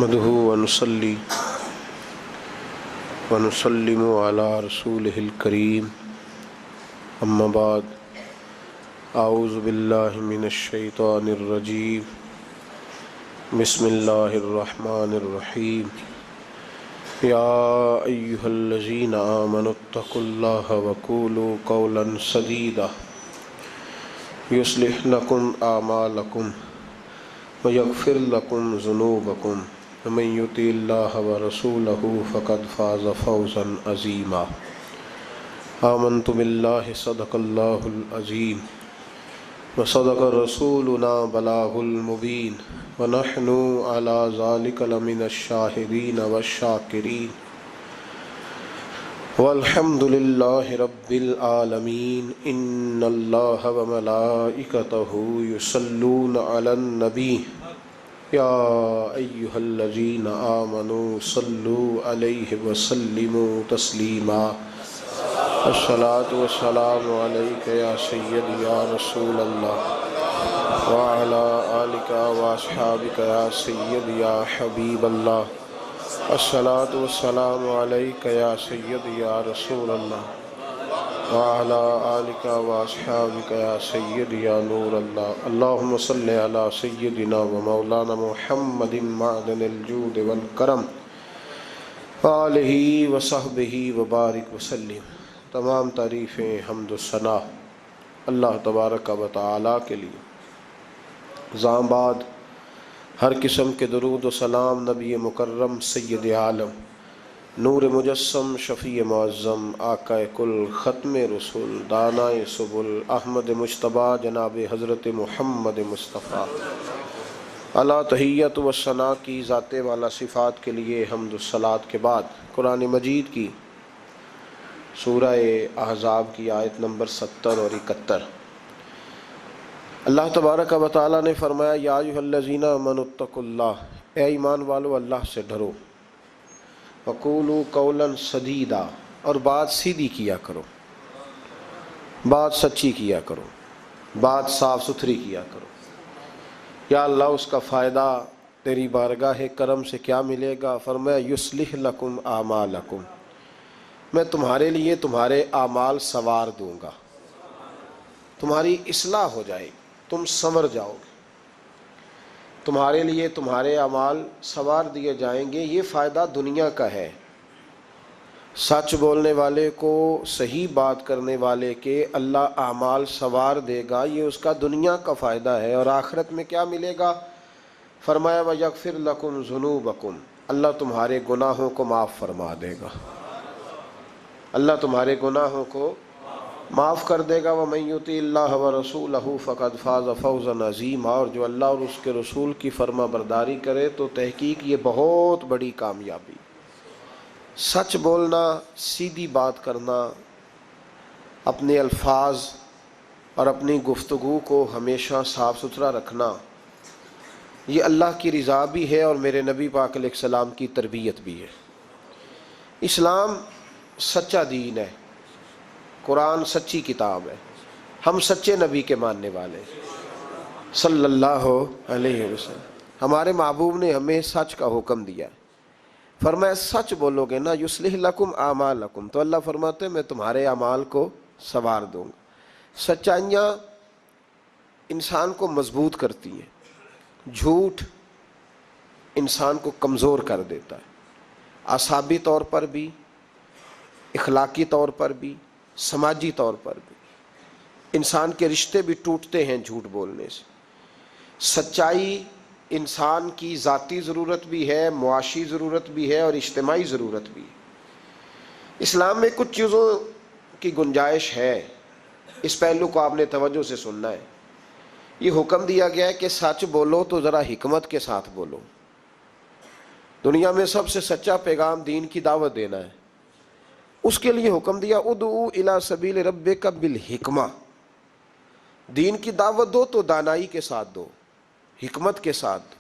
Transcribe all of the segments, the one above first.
نحمده ونصلي ونسلم على رسوله الكريم اما بعد اعوذ باللہ من الشیطان الرجیم بسم اللہ الرحمن الرحیم یا ایہا الذین آمنوا اتقوا اللہ وقولوا قولا سدیدا یصلح لکم اعمالکم ویغفر لکم ذنوبکم ومن یطع اللہ ورسولہ فقد فاز فوزا عظیما آمنت باللہ صدق اللہ العظیم وصدق رسولنا بلاغ المبین ونحن علی ذلک لمن الشاہدین والشاکرین والحمد للہ رب العالمین ان اللہ وملائکتہ یصلون علی النبی یا ایہا الذین آمنوا صلوا علیہ وسلموا تسلیما الصلاۃ والسلام علیک یا سیدی یا رسول اللہ وعلی آلک واصحابک یا سیدی یا حبیب اللہ الصلاۃ والسلام علیک یا سیدی یا رسول اللہ وعلی آلک واصحابک یا سیدی یا نور اللہ اللہم صلی علی سیدنا و مولانا محمد معدن الجود والکرم وآلہ وصحبہ وبارک وسلم۔ تمام تعریفیں حمد و ثنا اللہ تبارک و تعالیٰ کے لیے، زاں بعد ہر قسم کے درود و سلام نبی مکرم سید عالم نور مجسم شفیع معظم آقا کل ختم رسول دانائے سبل احمد مجتبیٰ جناب حضرت محمد مصطفیٰ علی تحیت و ثنا کی ذات والا صفات کے لیے حمد و صلات کے بعد قرآن مجید کی سورہ احزاب کی آیت نمبر 70 اور 71 اللہ تبارک و تعالیٰ نے فرمایا یا ایھا الذین آمنوا اتقوا اللہ، اے ایمان والو اللہ سے ڈرو، وقولوا قولا سدیدا، اور بات سیدھی کیا کرو، بات سچی کیا کرو، بات صاف ستھری کیا کرو۔ یا اللہ اس کا فائدہ تیری بارگاہ کرم سے کیا ملے گا؟ فرمایا یصلح لکم اعمالکم، میں تمہارے لیے تمہارے اعمال سنوار دوں گا، تمہاری اصلاح ہو جائے گی، تم سنور جاؤ گے، تمہارے لیے تمہارے اعمال سنوار دیے جائیں گے۔ یہ فائدہ دنیا کا ہے، سچ بولنے والے کو، صحیح بات کرنے والے کے اللہ اعمال سنوار دے گا، یہ اس کا دنیا کا فائدہ ہے۔ اور آخرت میں کیا ملے گا؟ فرمایا وَيَغْفِرْ لَكُمْ ذُنُوبَكُمْ، اللہ تمہارے گناہوں کو معاف فرما دے گا، اللہ تمہارے گناہوں کو معاف کر دے گا۔ وَمَن يُطِعِ اللَّهَ وَرَسُولَهُ فَقَدْ فَازَ فَوْزًا عَظِيمًا، اور جو اللہ اور اس کے رسول کی فرما برداری کرے تو تحقیق یہ بہت بڑی کامیابی۔ سچ بولنا، سیدھی بات کرنا، اپنے الفاظ اور اپنی گفتگو کو ہمیشہ صاف ستھرا رکھنا، یہ اللہ کی رضا بھی ہے اور میرے نبی پاک علیہ السلام کی تربیت بھی ہے۔ اسلام سچا دین ہے، قرآن سچی کتاب ہے، ہم سچے نبی کے ماننے والے صلی اللہ علیہ وسلم۔ ہمارے محبوب نے ہمیں سچ کا حکم دیا ہے، فرمایا سچ بولو گے نا یصلح لکم اعمالکم، تو اللہ فرماتے ہیں میں تمہارے اعمال کو سنوار دوں گا۔ سچائیاں انسان کو مضبوط کرتی ہیں، جھوٹ انسان کو کمزور کر دیتا ہے، اعصابی طور پر بھی، اخلاقی طور پر بھی، سماجی طور پر بھی۔ انسان کے رشتے بھی ٹوٹتے ہیں جھوٹ بولنے سے۔ سچائی انسان کی ذاتی ضرورت بھی ہے، معاشی ضرورت بھی ہے اور اجتماعی ضرورت بھی ہے۔ اسلام میں کچھ چیزوں کی گنجائش ہے، اس پہلو کو آپ نے توجہ سے سننا ہے۔ یہ حکم دیا گیا ہے کہ سچ بولو تو ذرا حکمت کے ساتھ بولو۔ دنیا میں سب سے سچا پیغام دین کی دعوت دینا ہے، اس کے لیے حکم دیا ادعو الی سبیل ربک بالحکمہ، دین کی دعوت دو تو دانائی کے ساتھ دو، حکمت کے ساتھ۔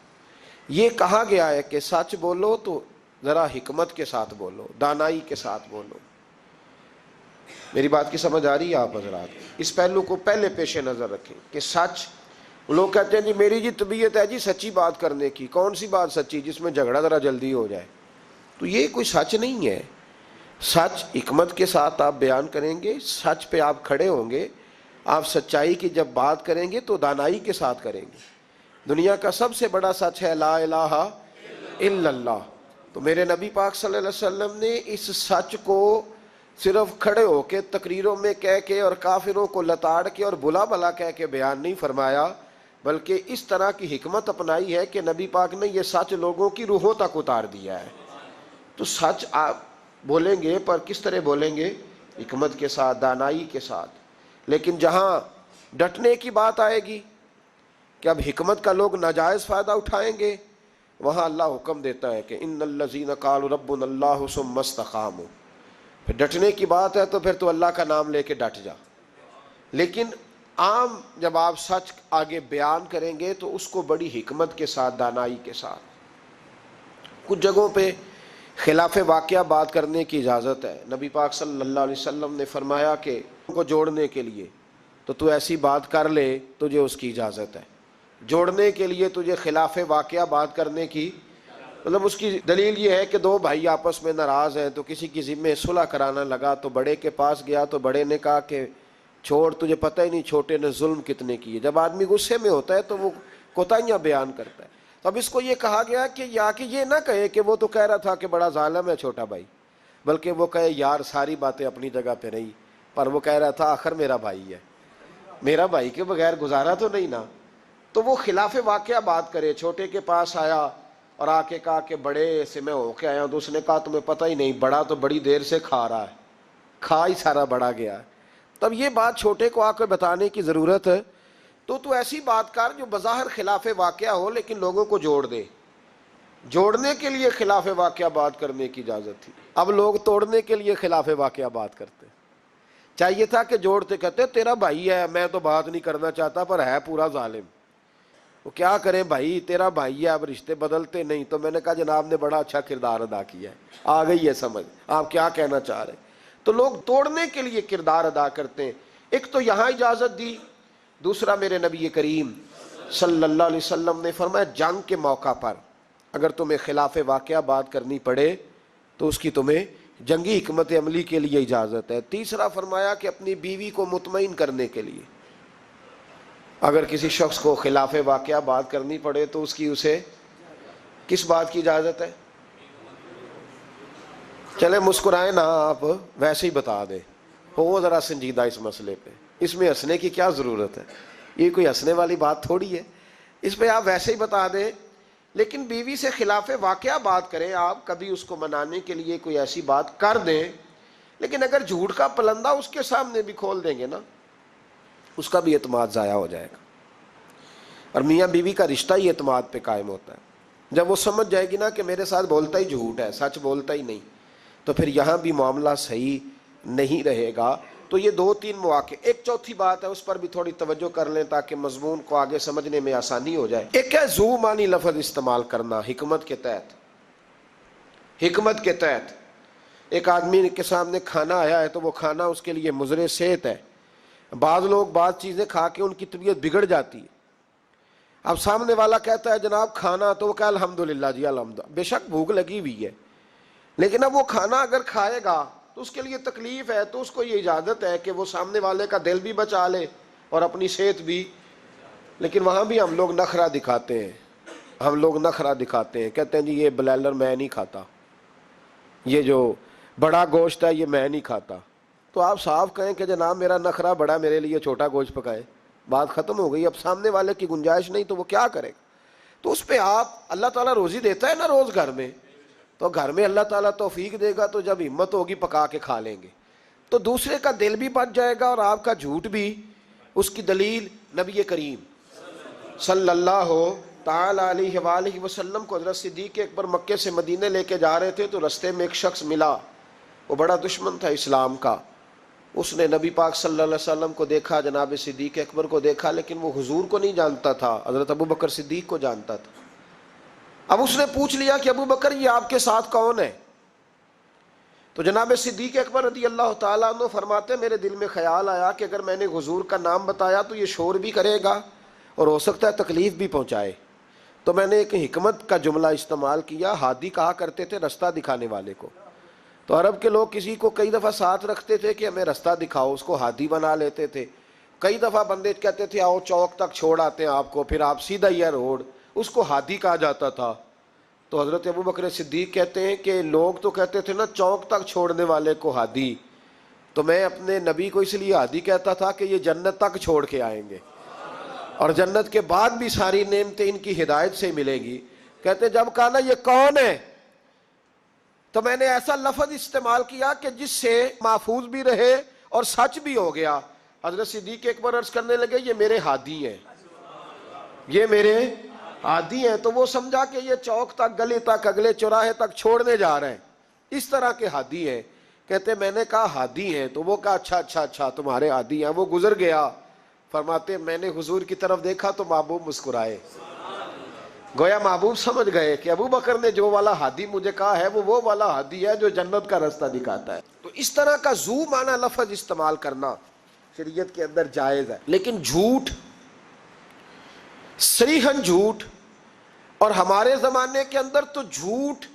یہ کہا گیا ہے کہ سچ بولو تو ذرا حکمت کے ساتھ بولو، دانائی کے ساتھ بولو۔ میری بات کی سمجھ آ رہی ہے آپ حضرات؟ اس پہلو کو پہلے پیش نظر رکھیں کہ سچ لوگ کہتے ہیں جی میری جی طبیعت ہے جی سچی بات کرنے کی. کون سی بات سچی جس میں جھگڑا ذرا جلدی ہو جائے؟ تو یہ کوئی سچ نہیں ہے. سچ حکمت کے ساتھ آپ بیان کریں گے, سچ پہ آپ کھڑے ہوں گے. آپ سچائی کی جب بات کریں گے تو دانائی کے ساتھ کریں گے. دنیا کا سب سے بڑا سچ ہے لا الہ الا اللہ. تو میرے نبی پاک صلی اللہ علیہ وسلم نے اس سچ کو صرف کھڑے ہو کے تقریروں میں کہہ کے اور کافروں کو لتاڑ کے اور بلا بلا کہہ کے بیان نہیں فرمایا, بلکہ اس طرح کی حکمت اپنائی ہے کہ نبی پاک نے یہ سچ لوگوں کی روحوں تک اتار دیا ہے. تو سچ آپ بولیں گے پر کس طرح بولیں گے؟ حکمت کے ساتھ, دانائی کے ساتھ. لیکن جہاں ڈٹنے کی بات آئے گی کہ اب حکمت کا لوگ ناجائز فائدہ اٹھائیں گے, وہاں اللہ حکم دیتا ہے کہ ان الذین قالوا ربنا اللہ ثم استقاموا. پھر ڈٹنے کی بات ہے تو پھر تو اللہ کا نام لے کے ڈٹ جا. لیکن عام جب آپ سچ آگے بیان کریں گے تو اس کو بڑی حکمت کے ساتھ, دانائی کے ساتھ. کچھ جگہوں پہ خلاف واقعہ بات کرنے کی اجازت ہے. نبی پاک صلی اللہ علیہ وسلم نے فرمایا کہ کو جوڑنے کے لیے تو ایسی بات کر لے, تجھے اس کی اجازت ہے. جوڑنے کے لیے تجھے خلاف واقعہ بات کرنے کی, مطلب اس کی دلیل یہ ہے کہ دو بھائی آپس میں ناراض ہیں تو کسی کی ذمہ صلح کرانا لگا تو بڑے کے پاس گیا تو بڑے نے کہا کہ چھوڑ, تجھے پتہ ہی نہیں چھوٹے نے ظلم کتنے کیے. جب آدمی غصے میں ہوتا ہے تو وہ کوتاہیاں بیان کرتا ہے. تو اب اس کو یہ کہا گیا کہ یا کہ یہ نہ کہے کہ وہ تو کہہ رہا تھا کہ بڑا ظالم ہے چھوٹا بھائی, بلکہ وہ کہے یار ساری باتیں اپنی جگہ پہ رہی, پر وہ کہہ رہا تھا آخر میرا بھائی ہے, میرا بھائی کے بغیر گزارا تو نہیں نا. تو وہ خلاف واقعہ بات کرے. چھوٹے کے پاس آیا اور آ کے کہا کہ بڑے سے میں ہو کے آیا ہوں, تو اس نے کہا تمہیں پتہ ہی نہیں, بڑا تو بڑی دیر سے کھا رہا ہے, کھا ہی سارا بڑا گیا. تب یہ بات چھوٹے کو آ کے بتانے کی ضرورت ہے. تو ایسی بات کر جو بظاہر خلاف واقعہ ہو لیکن لوگوں کو جوڑ دے. جوڑنے کے لیے خلاف واقعہ بات کرنے کی اجازت تھی. اب لوگ توڑنے کے لیے خلاف واقعہ بات کرتے. چاہیے تھا کہ جوڑتے, کہتے تیرا بھائی ہے, میں تو بات نہیں کرنا چاہتا پر ہے پورا ظالم. وہ کیا کریں بھائی, تیرا بھائی ہے, اب رشتے بدلتے نہیں. تو میں نے کہا جناب نے بڑا اچھا کردار ادا کیا ہے, آ گئی ہے سمجھ آپ کیا کہنا چاہ رہے. تو لوگ توڑنے کے لیے کردار ادا کرتے ہیں. ایک تو یہاں اجازت دی, دوسرا میرے نبی کریم صلی اللہ علیہ وسلم نے فرمایا جنگ کے موقع پر اگر تمہیں خلاف واقعہ بات کرنی پڑے تو اس کی تمہیں جنگی حکمت عملی کے لیے اجازت ہے. تیسرا فرمایا کہ اپنی بیوی کو مطمئن کرنے کے لیے اگر کسی شخص کو خلاف واقعہ بات کرنی پڑے تو اس کی اسے کس بات کی اجازت ہے؟ چلے مسکرائیں نا آپ, ویسے ہی بتا دیں, ہو ذرا سنجیدہ اس مسئلے پہ. اس میں ہنسنے کی کیا ضرورت ہے, یہ کوئی ہنسنے والی بات تھوڑی ہے. اس پہ آپ ویسے ہی بتا دیں. لیکن بیوی سے خلاف واقعہ بات کریں آپ, کبھی اس کو منانے کے لیے کوئی ایسی بات کر دیں, لیکن اگر جھوٹ کا پلندہ اس کے سامنے بھی کھول دیں گے نا, اس کا بھی اعتماد ضائع ہو جائے گا. اور میاں بیوی کا رشتہ ہی اعتماد پہ قائم ہوتا ہے. جب وہ سمجھ جائے گی نا کہ میرے ساتھ بولتا ہی جھوٹ ہے, سچ بولتا ہی نہیں, تو پھر یہاں بھی معاملہ صحیح نہیں رہے گا. تو یہ دو تین مواقع. ایک چوتھی بات ہے, اس پر بھی تھوڑی توجہ کر لیں تاکہ مضمون کو آگے سمجھنے میں آسانی ہو جائے. ایک ہے ذو معنی لفظ استعمال کرنا حکمت کے تحت. حکمت کے تحت ایک آدمی کے سامنے کھانا آیا ہے تو وہ کھانا اس کے لیے مضر صحت ہے. بعض لوگ بعض چیزیں کھا کے ان کی طبیعت بگڑ جاتی ہے. اب سامنے والا کہتا ہے جناب کھانا, تو وہ کہا الحمدللہ جی الحمدللہ, بے شک بھوک لگی ہوئی ہے, لیکن اب وہ کھانا اگر کھائے گا تو اس کے لیے تکلیف ہے, تو اس کو یہ اجازت ہے کہ وہ سامنے والے کا دل بھی بچا لے اور اپنی صحت بھی. لیکن وہاں بھی ہم لوگ نخرہ دکھاتے ہیں, کہتے ہیں جی یہ بلائلر میں نہیں کھاتا, یہ جو بڑا گوشت ہے یہ میں نہیں کھاتا. تو آپ صاف کہیں کہ جناب میرا نخرہ بڑا, میرے لیے چھوٹا گوشت پکائے, بات ختم ہو گئی. اب سامنے والے کی گنجائش نہیں تو وہ کیا کرے گا؟ تو اس پہ آپ, اللہ تعالیٰ روزی دیتا ہے نا روز گھر میں, تو گھر میں اللہ تعالیٰ توفیق دے گا تو جب ہمت ہوگی پکا کے کھا لیں گے. تو دوسرے کا دل بھی بچ جائے گا اور آپ کا جھوٹ بھی. اس کی دلیل نبی کریم صلی اللہ تعالی علیہ وآلہ وسلم کو حضرت صدیق اکبر مکے سے مدینے لے کے جا رہے تھے تو رستے میں ایک شخص ملا, وہ بڑا دشمن تھا اسلام کا. اس نے نبی پاک صلی اللہ علیہ وسلم کو دیکھا, جناب صدیق اکبر کو دیکھا, لیکن وہ حضور کو نہیں جانتا تھا, حضرت ابو بکر صدیق کو جانتا تھا. اب اس نے پوچھ لیا کہ ابو بکر یہ آپ کے ساتھ کون ہے؟ تو جناب صدیق اکبر رضی اللہ تعالیٰ عنہ فرماتے میرے دل میں خیال آیا کہ اگر میں نے حضور کا نام بتایا تو یہ شور بھی کرے گا اور ہو سکتا ہے تکلیف بھی پہنچائے. تو میں نے ایک حکمت کا جملہ استعمال کیا، ہادی کہا کرتے تھے رستہ دکھانے والے کو. تو عرب کے لوگ کسی کو کئی دفعہ ساتھ رکھتے تھے کہ ہمیں رستہ دکھاؤ، اس کو ہادی بنا لیتے تھے. کئی دفعہ بندے کہتے تھے آؤ چوک تک چھوڑ آتے ہیں آپ کو، پھر آپ سیدھا ہی ہے روڈ، اس کو ہادی کہا جاتا تھا. تو حضرت ابوبکر صدیق کہتے ہیں کہ لوگ تو کہتے تھے نا چوک تک چھوڑنے والے کو ہادی، تو میں اپنے نبی کو اس لیے ہادی کہتا تھا کہ یہ جنت تک چھوڑ کے آئیں گے اور جنت کے بعد بھی ساری نعمتیں ان کی ہدایت سے ملے گی. کہتے جب کہا نا یہ کون ہے، تو میں نے ایسا لفظ استعمال کیا کہ جس سے محفوظ بھی رہے اور سچ بھی ہو گیا. حضرت صدیق ایک بار عرض کرنے لگے یہ میرے ہادی ہیں، یہ میرے ہادی ہیں. تو وہ سمجھا کہ یہ چوک تک، گلی تک، اگلے چوراہے تک چھوڑنے جا رہے ہیں، اس طرح کے ہادی ہیں. کہتے میں نے کہا ہادی ہیں، تو وہ کہا اچھا اچھا اچھا تمہارے ہادی ہیں. وہ گزر گیا. فرماتے میں نے حضور کی طرف دیکھا تو محبوب مسکرائے. گویا محبوب سمجھ گئے کہ ابو بکر نے جو والا ہادی مجھے کہا ہے وہ والا ہادی ہے جو جنت کا رستہ دکھاتا ہے. تو اس طرح کا ذو معنی لفظ استعمال کرنا شریعت کے اندر جائز ہے. لیکن جھوٹ، صریحاً جھوٹ، اور ہمارے زمانے کے اندر تو جھوٹ،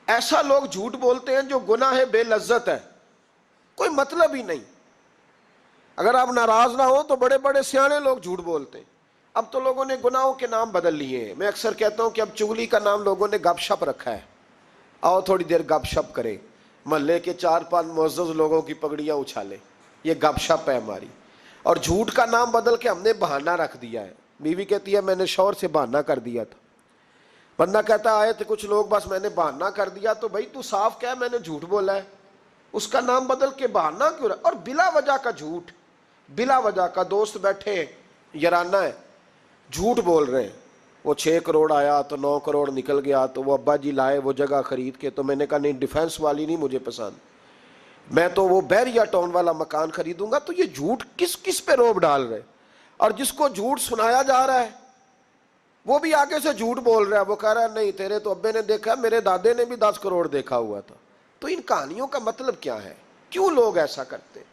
ایسا لوگ جھوٹ بولتے ہیں جو گناہ بے لذت ہے، کوئی مطلب ہی نہیں. اگر آپ ناراض نہ ہو تو بڑے بڑے سیانے لوگ جھوٹ بولتے ہیں. اب تو لوگوں نے گناہوں کے نام بدل لیے ہیں. میں اکثر کہتا ہوں کہ اب چگلی کا نام لوگوں نے گپ شپ رکھا ہے. آؤ تھوڑی دیر گپ شپ کریں، محلے کے 4-5 معزز لوگوں کی پگڑیاں اچھالیں، یہ گپ شپ ہے ہماری. اور جھوٹ کا نام بدل کے ہم نے بہانہ رکھ دیا ہے. بیوی کہتی ہے میں نے شوہر سے بہانہ کر دیا تھا. بندہ کہتا آئے تھے کچھ لوگ بس میں نے بہانہ کر دیا. تو بھائی تو صاف کہہ میں نے جھوٹ بولا ہے، اس کا نام بدل کے بہانہ کیوں رہا؟ اور بلا وجہ کا جھوٹ، بلا وجہ کا. دوست بیٹھے ہیں، یارانہ ہے، جھوٹ بول رہے ہیں. وہ 6 کروڑ آیا تو 9 کروڑ نکل گیا، تو وہ ابا جی لائے وہ جگہ خرید کے. تو میں نے کہا نہیں ڈیفینس والی نہیں مجھے پسند، میں تو وہ بیریا ٹاؤن والا مکان خریدوں گا. تو یہ جھوٹ کس پہ روب ڈال رہے؟ اور جس کو جھوٹ سنایا جا رہا ہے وہ بھی آگے سے جھوٹ بول رہا ہے. وہ کہہ رہا ہے نہیں تیرے تو ابے نے دیکھا، میرے دادے نے بھی 10 کروڑ دیکھا ہوا تھا. تو ان کہانیوں کا مطلب کیا ہے؟ کیوں لوگ ایسا کرتے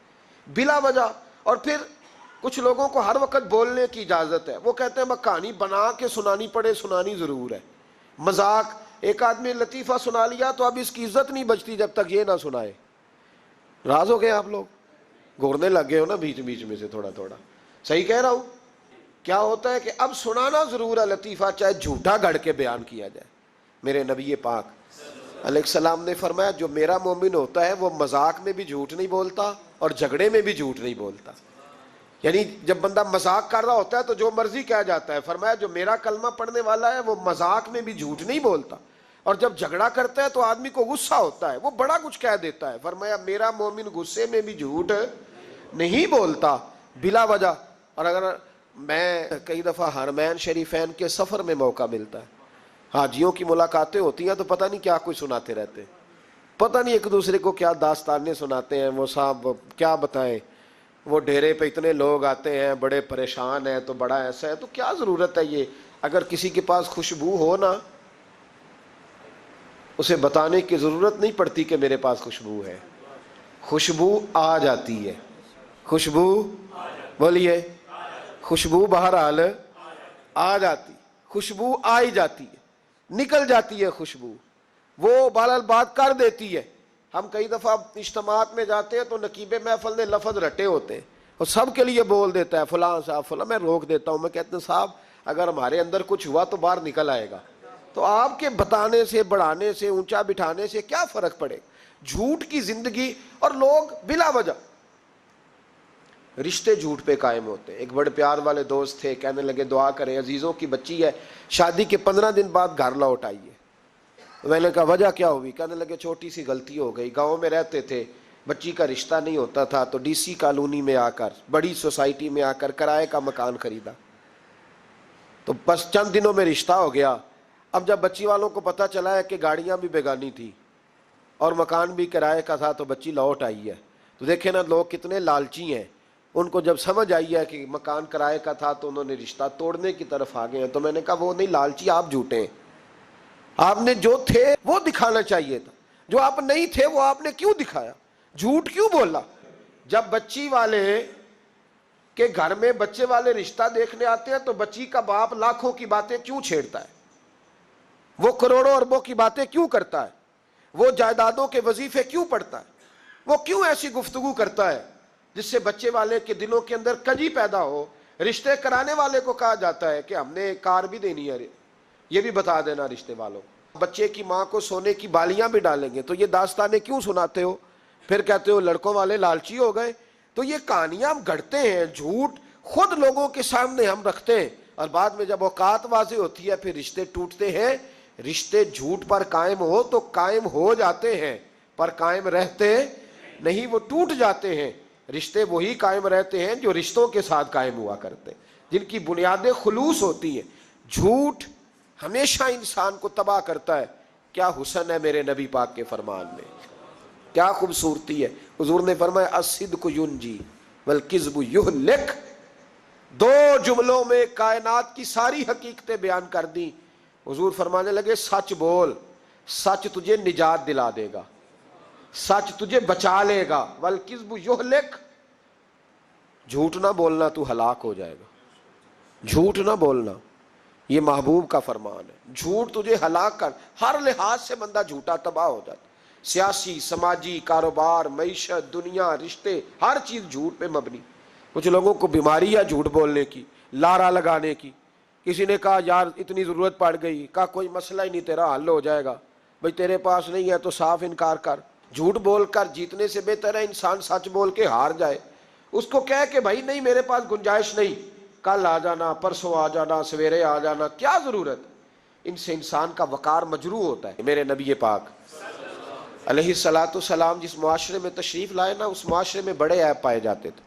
بلا وجہ؟ اور پھر کچھ لوگوں کو ہر وقت بولنے کی اجازت ہے. وہ کہتے ہیں میں کہانی بنا کے سنانی پڑے، سنانی ضرور ہے. مذاق، ایک آدمی لطیفہ سنا لیا تو اب اس کی عزت نہیں بچتی جب تک یہ نہ سنائے. راز ہو گئے آپ لوگ، گھورنے لگ گئے ہو نا بیچ بیچ میں سے تھوڑا تھوڑا. صحیح کہہ رہا ہوں؟ کیا ہوتا ہے کہ اب سنانا ضرور ہے لطیفہ، چاہے جھوٹا گھڑ کے بیان کیا جائے. میرے نبی پاک علیہ السلام نے فرمایا جو میرا مومن ہوتا ہے وہ مذاق میں بھی جھوٹ نہیں بولتا اور جھگڑے میں بھی جھوٹ نہیں بولتا. یعنی جب بندہ مذاق کر رہا ہوتا ہے تو جو مرضی کہہ جاتا ہے. فرمایا جو میرا کلمہ پڑھنے والا ہے وہ مذاق میں بھی جھوٹ نہیں بولتا، اور جب جھگڑا کرتا ہے تو آدمی کو غصہ ہوتا ہے وہ بڑا کچھ کہہ دیتا ہے. فرمایا میرا مومن غصے میں بھی جھوٹ نہیں بولتا بلا وجہ. اور اگر میں کئی دفعہ حرمین شریفین کے سفر میں موقع ملتا ہے، حاجیوں کی ملاقاتیں ہوتی ہیں تو پتہ نہیں کیا کوئی سناتے رہتے، پتہ نہیں ایک دوسرے کو کیا داستانیں سناتے ہیں. وہ صاحب کیا بتائیں، وہ ڈیرے پہ اتنے لوگ آتے ہیں بڑے پریشان ہیں تو بڑا ایسا ہے. تو کیا ضرورت ہے یہ؟ اگر کسی کے پاس خوشبو ہو نا، اسے بتانے کی ضرورت نہیں پڑتی کہ میرے پاس خوشبو ہے. خوشبو آ جاتی ہے. خوشبو بولیے، خوشبو بہرحال آ جاتی، خوشبو آئی جاتی ہے، نکل جاتی ہے خوشبو، وہ بہرحال بات کر دیتی ہے. ہم کئی دفعہ اجتماعات میں جاتے ہیں تو نقیب محفل نے لفظ رٹے ہوتے ہیں اور سب کے لیے بول دیتا ہے فلاں صاحب فلاں. میں روک دیتا ہوں، میں کہتا ہوں صاحب اگر ہمارے اندر کچھ ہوا تو باہر نکل آئے گا. تو آپ کے بتانے سے، بڑھانے سے، اونچا بٹھانے سے کیا فرق پڑے؟ جھوٹ کی زندگی. اور لوگ بلا وجہ رشتے جھوٹ پہ قائم ہوتے ہیں. ایک بڑے پیار والے دوست تھے، کہنے لگے دعا کریں عزیزوں کی بچی ہے، شادی کے 15 دن بعد گھر لوٹ آئی ہے. میں نے کہا وجہ کیا ہوئی؟ کہنے لگے چھوٹی سی غلطی ہو گئی، گاؤں میں رہتے تھے، بچی کا رشتہ نہیں ہوتا تھا تو ڈی سی کالونی میں آ کر، بڑی سوسائٹی میں آ کر کرائے کا مکان خریدا، تو بس چند دنوں میں رشتہ ہو گیا. اب جب بچی والوں کو پتہ چلا ہے کہ گاڑیاں بھی بیگانی تھی اور مکان بھی کرائے کا تھا تو بچی لوٹ آئی ہے. تو دیکھیں نا لوگ کتنے لالچی ہیں. ان کو جب سمجھ آئی ہے کہ مکان کرائے کا تھا تو انہوں نے رشتہ توڑنے کی طرف آ گئے ہیں. تو میں نے کہا وہ نہیں لالچی، آپ جھوٹے ہیں. آپ نے جو تھے وہ دکھانا چاہیے تھا، جو آپ نہیں تھے وہ آپ نے کیوں دکھایا؟ جھوٹ کیوں بولا؟ جب بچی والے کہ گھر میں بچے والے رشتہ دیکھنے آتے ہیں تو بچی کا باپ لاکھوں کی باتیں کیوں چھیڑتا ہے، وہ کروڑوں اربوں کی باتیں کیوں کرتا ہے، وہ جائیدادوں کے وظیفے کیوں پڑھتا ہے، وہ کیوں ایسی گفتگو کرتا ہے جس سے بچے والے کے دلوں کے اندر کجی پیدا ہو۔ رشتے کرانے والے کو کہا جاتا ہے کہ ہم نے کار بھی دینی ہے، یہ بھی بتا دینا رشتے والوں، بچے کی ماں کو سونے کی بالیاں بھی ڈالیں گے، تو یہ داستانیں کیوں سناتے ہو؟ پھر کہتے ہو لڑکوں والے لالچی ہو گئے۔ تو یہ کہانیاں ہم گھڑتے ہیں، جھوٹ خود لوگوں کے سامنے ہم رکھتے ہیں، اور بعد میں جب اوقات واضح ہوتی ہے پھر رشتے ٹوٹتے ہیں۔ رشتے جھوٹ پر قائم ہو تو قائم ہو جاتے ہیں، پر قائم رہتے نہیں، وہ ٹوٹ جاتے ہیں۔ رشتے وہی قائم رہتے ہیں جو رشتوں کے ساتھ قائم ہوا کرتے، جن کی بنیادیں خلوص ہوتی ہیں۔ جھوٹ ہمیشہ انسان کو تباہ کرتا ہے۔ کیا حسن ہے میرے نبی پاک کے فرمان میں، کیا خوبصورتی ہے۔ حضور نے فرمایا الصدق ینجی والکذب یہلک، دو جملوں میں کائنات کی ساری حقیقتیں بیان کر دی۔ حضور فرمانے لگے سچ بول، سچ تجھے نجات دلا دے گا، سچ تجھے بچا لے گا، والکذب یہلک، جھوٹ نہ بولنا تو ہلاک ہو جائے گا، جھوٹ نہ بولنا، یہ محبوب کا فرمان ہے۔ جھوٹ تجھے ہلاک کر، ہر لحاظ سے بندہ جھوٹا تباہ ہو جاتا، سیاسی، سماجی، کاروبار، معیشت، دنیا، رشتے، ہر چیز جھوٹ پہ مبنی۔ کچھ لوگوں کو بیماری ہے جھوٹ بولنے کی، لارا لگانے کی۔ کسی نے کہا یار اتنی ضرورت پڑ گئی، کہا کوئی مسئلہ ہی نہیں، تیرا حل ہو جائے گا، بھئی تیرے پاس نہیں ہے تو صاف انکار کر۔ جھوٹ بول کر جیتنے سے بہتر ہے انسان سچ بول کے ہار جائے۔ اس کو کہے کہ بھائی نہیں میرے پاس گنجائش نہیں، کل آ جانا، پرسوں آ جانا، سویرے آ جانا، کیا ضرورت؟ ان سے انسان کا وقار مجروح ہوتا ہے۔ میرے نبی پاک علیہ السلام جس معاشرے میں تشریف لائے نا، اس معاشرے میں بڑے عیب پائے جاتے تھے،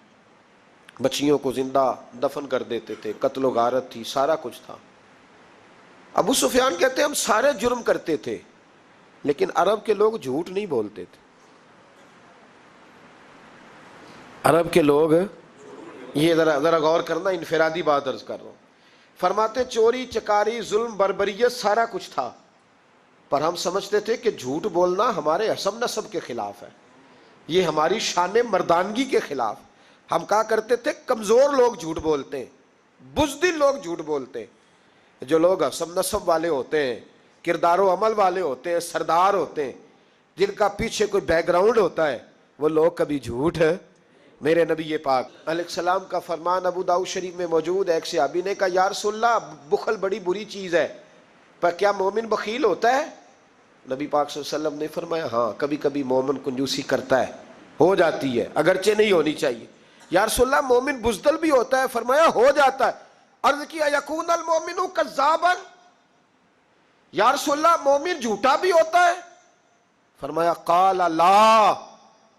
بچیوں کو زندہ دفن کر دیتے تھے، قتل و غارت تھی، سارا کچھ تھا۔ ابو سفیان کہتے ہیں ہم سارے جرم کرتے تھے، لیکن عرب کے لوگ جھوٹ نہیں بولتے تھے۔ عرب کے لوگ، یہ ذرا غور کرنا، انفرادی بات عرض کر رہا ہوں، فرماتے چوری چکاری ظلم بربریت سارا کچھ تھا، پر ہم سمجھتے تھے کہ جھوٹ بولنا ہمارے حسب نسب کے خلاف ہے، یہ ہماری شان مردانگی کے خلاف۔ ہم کہا کرتے تھے کمزور لوگ جھوٹ بولتے ہیں، بزدل لوگ جھوٹ بولتے ہیں۔ جو لوگ حسب نسب والے ہوتے ہیں، کردار و عمل والے ہوتے ہیں، سردار ہوتے ہیں، جن کا پیچھے کوئی بیک گراؤنڈ ہوتا ہے، وہ لوگ کبھی جھوٹ ہے۔ میرے نبی پاک علیہ السلام کا فرمان ابو داؤد شریف میں موجود ہے، ایک صحابی نے کہا یا رسول اللہ بخل بڑی بری چیز ہے، پر کیا مومن بخیل ہوتا ہے؟ نبی پاک صلی اللہ علیہ وسلم نے فرمایا ہاں کبھی کبھی مومن کنجوسی کرتا ہے، ہو جاتی ہے، اگرچہ نہیں ہونی چاہیے۔ یا رسول اللہ مومن بزدل بھی ہوتا ہے؟ فرمایا ہو جاتا ہے۔ عرض کیا یکون المومن کذابا، یا رسول اللہ مومن جھوٹا بھی ہوتا ہے؟ فرمایا قال لا،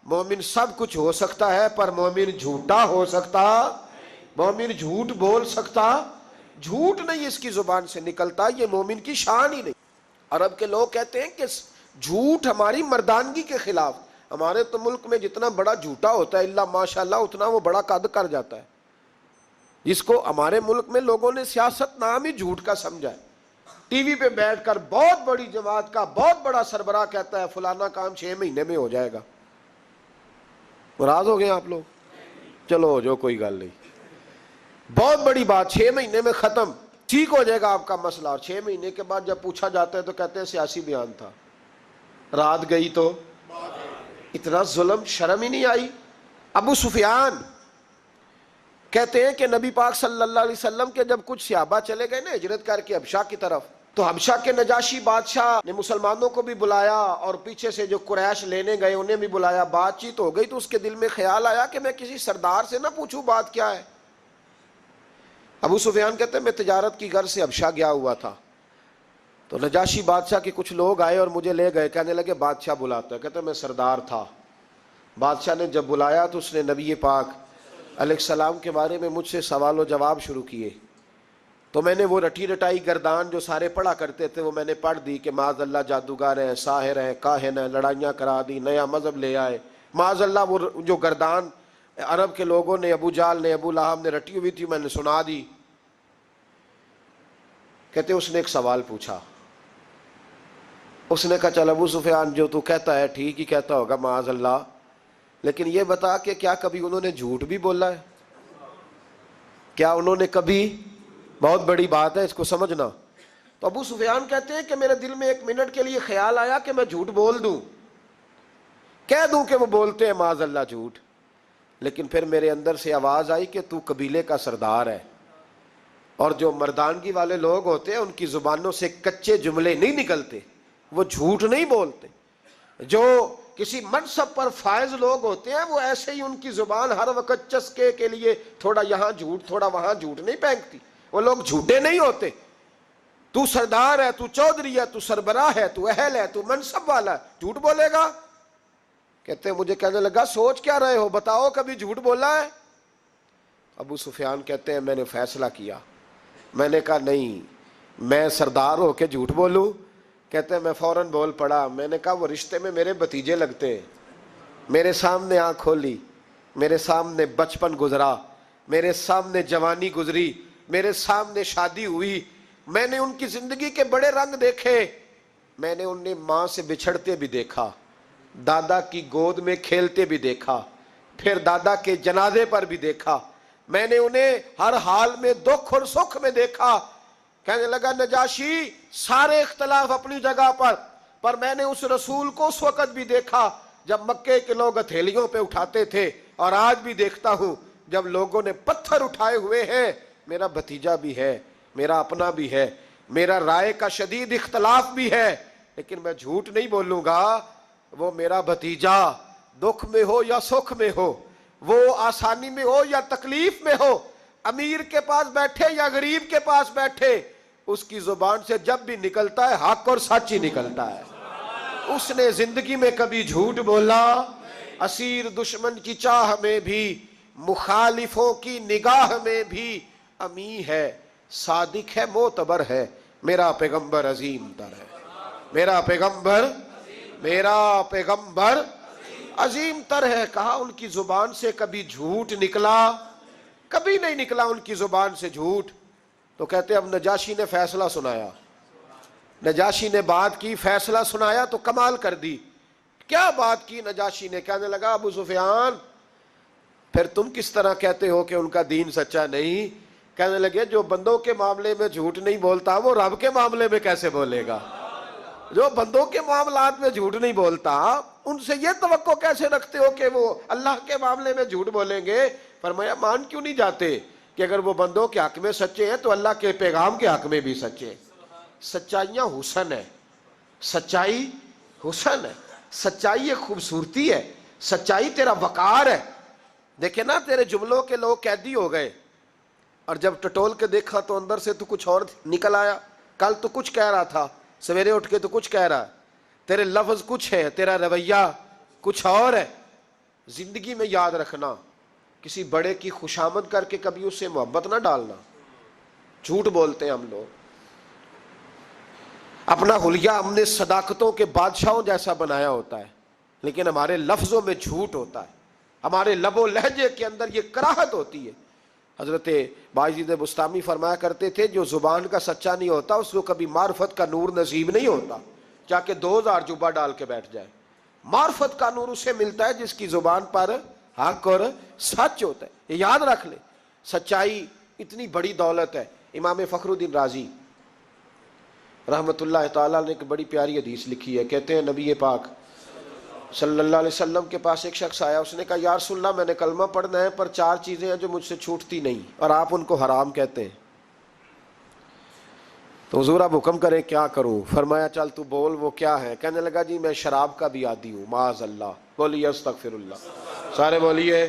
مومن سب کچھ ہو سکتا ہے پر مومن جھوٹا ہو سکتا، مومن جھوٹ بول سکتا، جھوٹ نہیں اس کی زبان سے نکلتا، یہ مومن کی شان ہی نہیں۔ عرب کے لوگ کہتے ہیں کہ جھوٹ ہماری مردانگی کے خلاف۔ ہمارے تو ملک میں جتنا بڑا جھوٹا ہوتا ہے اللہ ماشاءاللہ اتنا وہ بڑا قد کر جاتا ہے، جس کو ہمارے ملک میں لوگوں نے سیاست نام ہی جھوٹ کا سمجھا ہے۔ ٹی وی پہ بیٹھ کر بہت بڑی جماعت کا بہت بڑا سربراہ کہتا ہے فلانا کام 6 مہینے میں ہو جائے گا۔ ناراض ہو گئے آپ لوگ؟ چلو جو کوئی گل نہیں، بہت بڑی بات، 6 مہینے میں ختم، ٹھیک ہو جائے گا آپ کا مسئلہ، اور 6 مہینے کے بعد جب پوچھا جاتا ہے تو کہتے ہیں سیاسی بیان تھا، رات گئی تو اتنا ظلم، شرم ہی نہیں آئی۔ ابو سفیان کہتے ہیں کہ نبی پاک صلی اللہ علیہ وسلم کے جب کچھ صحابہ چلے گئے نا ہجرت کر کے حبشہ کی طرف، تو حبشہ کے نجاشی بادشاہ نے مسلمانوں کو بھی بلایا اور پیچھے سے جو قریش لینے گئے انہیں بھی بلایا، بات چیت ہو گئی، تو اس کے دل میں خیال آیا کہ میں کسی سردار سے نہ پوچھوں بات کیا ہے۔ ابو سفیان کہتے ہیں میں تجارت کی غرض سے حبشہ گیا ہوا تھا، تو نجاشی بادشاہ کے کچھ لوگ آئے اور مجھے لے گئے، کہنے لگے بادشاہ بلاتا ہے، کہتے میں سردار تھا۔ بادشاہ نے جب بلایا تو اس نے نبی پاک علیہ السلام کے بارے میں مجھ سے سوال و جواب شروع کیے، تو میں نے وہ رٹی رٹائی گردان جو سارے پڑھا کرتے تھے وہ میں نے پڑھ دی کہ معاذ اللہ جادوگر ہیں، ساحر ہیں، کاہن ہیں، لڑائیاں کرا دی، نیا مذہب لے آئے، معاذ اللہ۔ وہ جو گردان عرب کے لوگوں نے، ابو جال نے، ابو لہب نے رٹی ہوئی تھی میں نے سنا دی۔ کہتے اس نے ایک سوال پوچھا، اس نے کہا چل ابو سفیان جو تو کہتا ہے ٹھیک ہی کہتا ہوگا معاذ اللہ، لیکن یہ بتا کہ کیا کبھی انہوں نے جھوٹ بھی بولا ہے؟ کیا انہوں نے کبھی؟ بہت بڑی بات ہے، اس کو سمجھنا۔ تو ابو سفیان کہتے ہیں کہ میرے دل میں 1 منٹ کے لیے خیال آیا کہ میں جھوٹ بول دوں، کہہ دوں کہ وہ بولتے ہیں معاذ اللہ جھوٹ، لیکن پھر میرے اندر سے آواز آئی کہ تو قبیلے کا سردار ہے، اور جو مردانگی والے لوگ ہوتے ہیں ان کی زبانوں سے کچے جملے نہیں نکلتے، وہ جھوٹ نہیں بولتے۔ جو کسی منصب پر فائز لوگ ہوتے ہیں وہ ایسے ہی ان کی زبان ہر وقت چسکے کے لیے تھوڑا یہاں جھوٹ تھوڑا وہاں جھوٹ نہیں پھینکتی، وہ لوگ جھوٹے نہیں ہوتے۔ تو سردار ہے، تو چودھری ہے، تو سربراہ ہے، تو اہل ہے، تو منصب والا ہے، جھوٹ بولے گا؟ کہتے ہیں مجھے کہنے لگا سوچ کیا رہے ہو، بتاؤ کبھی جھوٹ بولا ہے؟ ابو سفیان کہتے ہیں میں نے فیصلہ کیا، میں نے کہا نہیں میں سردار ہو کے جھوٹ بولوں؟ کہتے ہیں میں فوراً بول پڑا، میں نے کہا وہ رشتے میں میرے بھتیجے لگتے ہیں، میرے سامنے آنکھ کھولی، میرے سامنے بچپن گزرا، میرے سامنے جوانی گزری، میرے سامنے شادی ہوئی، میں نے ان کی زندگی کے بڑے رنگ دیکھے، میں نے انہیں ماں سے بچھڑتے بھی دیکھا، دادا کی گود میں کھیلتے بھی دیکھا، پھر دادا کے جنازے پر بھی دیکھا، میں نے انہیں ہر حال میں دکھ اور سکھ میں دیکھا۔ کہنے لگا نجاشی سارے اختلاف اپنی جگہ پر میں نے اس رسول کو اس وقت بھی دیکھا جب مکے کے لوگ ہتھیلیوں پہ اٹھاتے تھے، اور آج بھی دیکھتا ہوں جب لوگوں نے پتھر اٹھائے ہوئے ہیں، میرا بھتیجا بھی ہے، میرا اپنا بھی ہے، میرا رائے کا شدید اختلاف بھی ہے، لیکن میں جھوٹ نہیں بولوں گا۔ وہ میرا بھتیجا دکھ میں ہو یا سکھ میں ہو، وہ آسانی میں ہو یا تکلیف میں ہو، امیر کے پاس بیٹھے یا غریب کے پاس بیٹھے، اس کی زبان سے جب بھی نکلتا ہے حق اور سچ ہی نکلتا ہے۔ اس نے زندگی میں کبھی جھوٹ بولا؟ اسیر دشمن کی چاہ میں بھی، مخالفوں کی نگاہ میں بھی امی ہے، صادق ہے معتبر ہے، میرا پیغمبر عظیم تر ہے، میرا پیغمبر عظیم تر ہے۔ کہا ان کی زبان سے کبھی جھوٹ نکلا؟ کبھی نہیں نکلا ان کی زبان سے جھوٹ۔ تو کہتے اب نجاشی نے فیصلہ سنایا، نجاشی نے بات کی، فیصلہ سنایا تو کمال کر دی۔ کیا بات کی نجاشی نے؟ کہنے لگا ابو سفیان پھر تم کس طرح کہتے ہو کہ ان کا دین سچا نہیں؟ کہنے لگے جو بندوں کے معاملے میں جھوٹ نہیں بولتا وہ رب کے معاملے میں کیسے بولے گا؟ جو بندوں کے معاملات میں جھوٹ نہیں بولتا ان سے یہ توقع کیسے رکھتے ہو کہ وہ اللہ کے معاملے میں جھوٹ بولیں گے؟ فرمایا مان کیوں نہیں جاتے کہ اگر وہ بندوں کے حق میں سچے ہیں تو اللہ کے پیغام کے حق میں بھی سچے۔ سچائیاں حسن ہے، سچائی حسن ہے، سچائی ایک خوبصورتی ہے، سچائی تیرا وقار ہے۔ دیکھیں نا تیرے جملوں کے لوگ قیدی ہو گئے، اور جب ٹٹول کے دیکھا تو اندر سے تو کچھ اور نکل آیا، کل تو کچھ کہہ رہا تھا، سویرے اٹھ کے تو کچھ کہہ رہا ہے، تیرے لفظ کچھ ہے، تیرا رویہ کچھ اور ہے۔ زندگی میں یاد رکھنا کسی بڑے کی خوشامد کر کے کبھی اس سے محبت نہ ڈالنا۔ جھوٹ بولتے ہیں ہم لوگ، اپنا حلیہ ہم نے صداقتوں کے بادشاہوں جیسا بنایا ہوتا ہے، لیکن ہمارے لفظوں میں جھوٹ ہوتا ہے، ہمارے لب و لہجے کے اندر یہ کراہت ہوتی ہے۔ حضرت باجید بستامی فرمایا کرتے تھے جو زبان کا سچا نہیں ہوتا اس کو کبھی معرفت کا نور نصیب نہیں ہوتا، جا کے 2000 جوبہ ڈال کے بیٹھ جائے۔ معرفت کا نور اسے ملتا ہے جس کی زبان پر حق اور سچ ہوتا ہے۔ یہ یاد رکھ لے، سچائی اتنی بڑی دولت ہے۔ امام فخر الدین رازی رحمت اللہ تعالیٰ نے ایک بڑی پیاری حدیث لکھی ہے، کہتے ہیں نبی پاک صلی اللہ علیہ وسلم کے پاس ایک شخص آیا، اس نے کہا یا رسول اللہ میں نے کلمہ پڑھنا ہے پر 4 چیزیں ہیں جو مجھ سے چھوٹتی نہیں اور آپ ان کو حرام کہتے ہیں، تو حضور آپ حکم کریں کیا کروں؟ فرمایا چل تو بول وہ کیا ہے؟ کہنے لگا جی میں شراب کا بھی عادی ہوں، معاذ اللہ، بولیے استغفر اللہ، سارے بولیے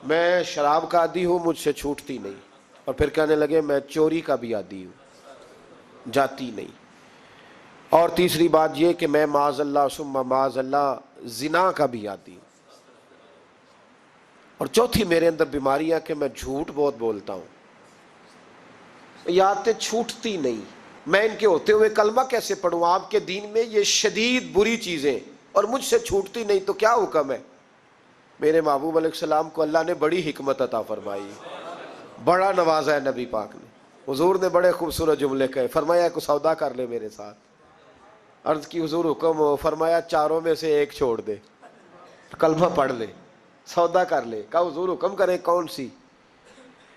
میں شراب کا عادی ہوں مجھ سے چھوٹتی نہیں، اور پھر کہنے لگے میں چوری کا بھی عادی ہوں، جاتی نہیں، اور تیسری بات یہ کہ میں معاذ اللہ ثم معاذ اللہ زنا کا بھی عادی ہوں، اور چوتھی میرے اندر بیماری ہے کہ میں جھوٹ بہت بولتا ہوں، یہ عادتیں چھوٹتی نہیں، میں ان کے ہوتے ہوئے کلمہ کیسے پڑھوں؟ آپ کے دین میں یہ شدید بری چیزیں اور مجھ سے چھوٹتی نہیں، تو کیا حکم ہے؟ میرے محبوب علیہ السلام کو اللہ نے بڑی حکمت عطا فرمائی، بڑا نوازا ہے نبی پاک نے۔ حضور نے بڑے خوبصورت جملے کہے، فرمایا کو سودا کر لے میرے ساتھ، عرض کی حضور حکم ہو؟ فرمایا 4 میں سے ایک چھوڑ دے، کلمہ پڑھ لے، سودا کر لے۔ کہا حضور حکم کریں کون سی؟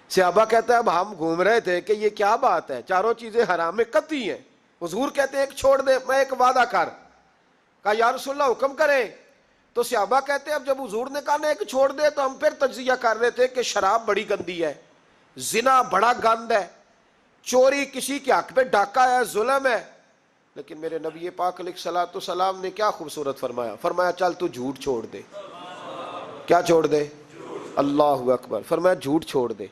صحابہ کہتا ہے اب ہم گھوم رہے تھے کہ یہ کیا بات ہے، چاروں چیزیں حرام میں قطعی ہیں. حضور کہتے ہیں ایک چھوڑ دے، میں ایک وعدہ کر. کہا یا رسول اللہ حکم کریں. تو صحابہ کہتے ہیں اب جب حضور نے کہا نا ایک چھوڑ دے، تو ہم پھر تجزیہ کر رہے تھے کہ شراب بڑی گندی ہے، زنا بڑا گند ہے، چوری کسی کے حق پہ ڈاکہ ہے، ظلم ہے. لیکن میرے نبی پاک علیہ الصلوۃ والسلام نے کیا خوبصورت فرمایا، فرمایا چل تو جھوٹ چھوڑ دے. کیا چھوڑ دے؟ اللہ اکبر. فرمایا جھوٹ چھوڑ دے.